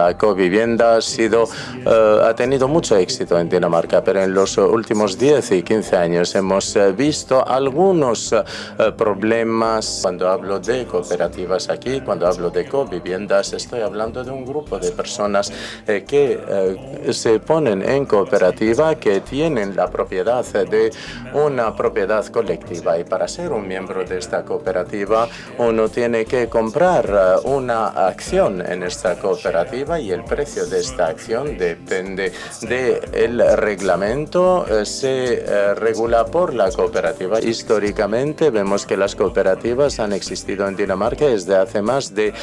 La covivienda ha tenido mucho éxito en Dinamarca, pero en los últimos 10 y 15 años hemos visto algunos problemas. Cuando hablo de cooperativas aquí, cuando hablo de coviviendas, estoy hablando de un grupo de personas que se ponen en cooperativa, que tienen la propiedad de una propiedad colectiva, y para ser un miembro de esta cooperativa uno tiene que comprar una acción en esta cooperativa, y el precio de esta acción depende del reglamento, se regula por la cooperativa. Históricamente vemos que las cooperativas han existido en Dinamarca desde hace más de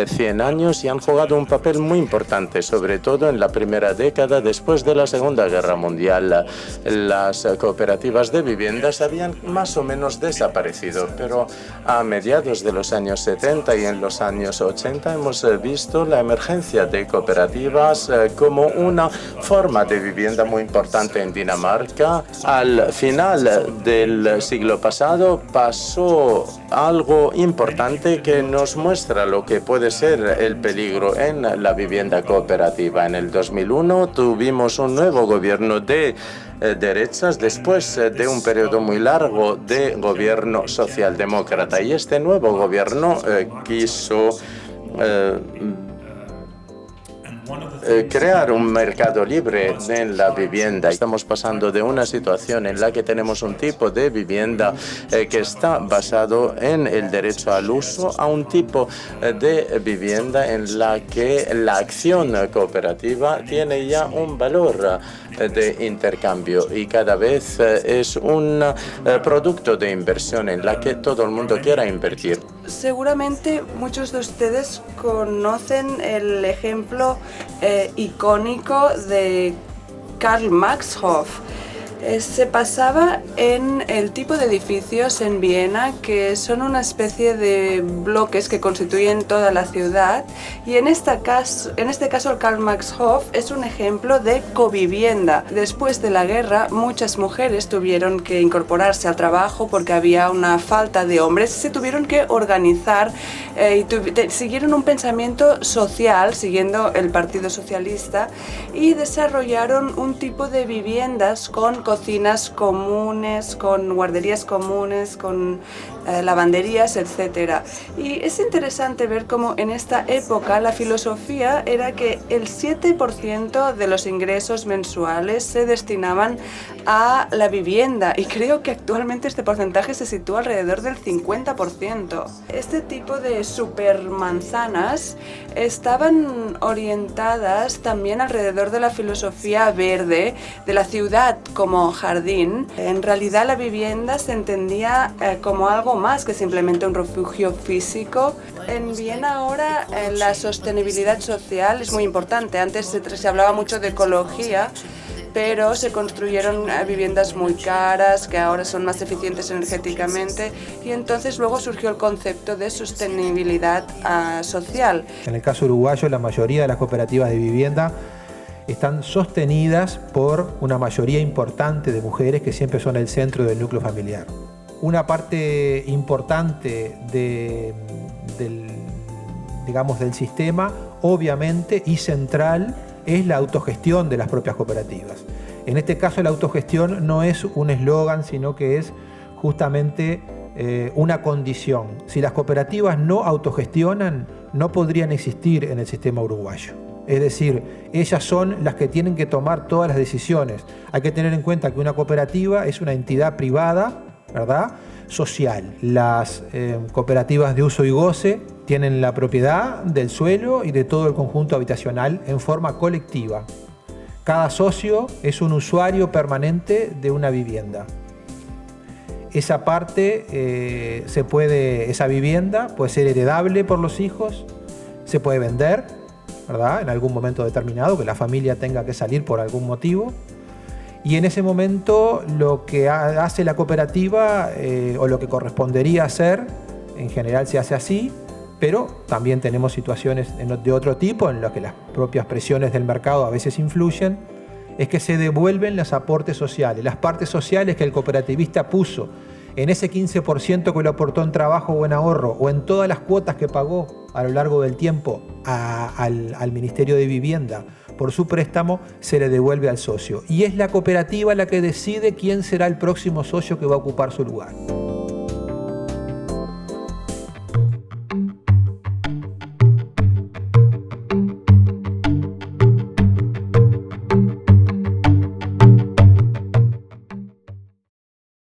100 años y han jugado un papel muy importante, sobre todo en la primera década después de la Segunda Guerra Mundial. Las cooperativas de viviendas habían más o menos desaparecido, pero a mediados de los años 70 y en los años 80 hemos visto la emergencia de cooperativas como una forma de vivienda muy importante en Dinamarca. Al final del siglo pasado pasó algo importante que nos muestra lo que puede ser el peligro en la vivienda cooperativa. En el 2001 tuvimos un nuevo gobierno de derechas después de un periodo muy largo de gobierno socialdemócrata, y este nuevo gobierno quiso crear un mercado libre en la vivienda. Estamos pasando de una situación en la que tenemos un tipo de vivienda que está basado en el derecho al uso a un tipo de vivienda en la que la acción cooperativa tiene ya un valor de intercambio y cada vez es un producto de inversión en la que todo el mundo quiera invertir. Seguramente muchos de ustedes conocen el ejemplo icónico de Karl Marx-Hof. Se basaba en el tipo de edificios en Viena que son una especie de bloques que constituyen toda la ciudad, y en este caso el Karl Marx-Hof es un ejemplo de covivienda. Después de la guerra muchas mujeres tuvieron que incorporarse al trabajo porque había una falta de hombres, se tuvieron que organizar y siguieron un pensamiento social siguiendo el Partido Socialista y desarrollaron un tipo de viviendas con cocinas comunes, con guarderías comunes, con lavanderías, etc. Y es interesante ver cómo en esta época la filosofía era que el 7% de los ingresos mensuales se destinaban a la vivienda, y creo que actualmente este porcentaje se sitúa alrededor del 50%. Este tipo de supermanzanas estaban orientadas también alrededor de la filosofía verde, de la ciudad como jardín. En realidad la vivienda se entendía como algo más que simplemente un refugio físico. En Viena ahora la sostenibilidad social es muy importante. Antes se hablaba mucho de ecología, pero se construyeron viviendas muy caras que ahora son más eficientes energéticamente, y entonces luego surgió el concepto de sostenibilidad social. En el caso uruguayo, la mayoría de las cooperativas de vivienda están sostenidas por una mayoría importante de mujeres que siempre son el centro del núcleo familiar. Una parte importante del sistema, obviamente, y central, es la autogestión de las propias cooperativas. En este caso la autogestión no es un eslogan, sino que es justamente una condición. Si las cooperativas no autogestionan, no podrían existir en el sistema uruguayo. Es decir, ellas son las que tienen que tomar todas las decisiones. Hay que tener en cuenta que una cooperativa es una entidad privada, ¿verdad?, social. Las cooperativas de uso y goce tienen la propiedad del suelo y de todo el conjunto habitacional en forma colectiva. Cada socio es un usuario permanente de una vivienda. Esa parte, esa vivienda puede ser heredable por los hijos, se puede vender, ¿verdad?, en algún momento determinado, que la familia tenga que salir por algún motivo. Y en ese momento lo que hace la cooperativa, o lo que correspondería hacer, en general se hace así, pero también tenemos situaciones de otro tipo en las que las propias presiones del mercado a veces influyen, es que se devuelven los aportes sociales, las partes sociales que el cooperativista puso en ese 15% que lo aportó en trabajo o en ahorro, o en todas las cuotas que pagó a lo largo del tiempo al Ministerio de Vivienda por su préstamo, se le devuelve al socio. Y es la cooperativa la que decide quién será el próximo socio que va a ocupar su lugar.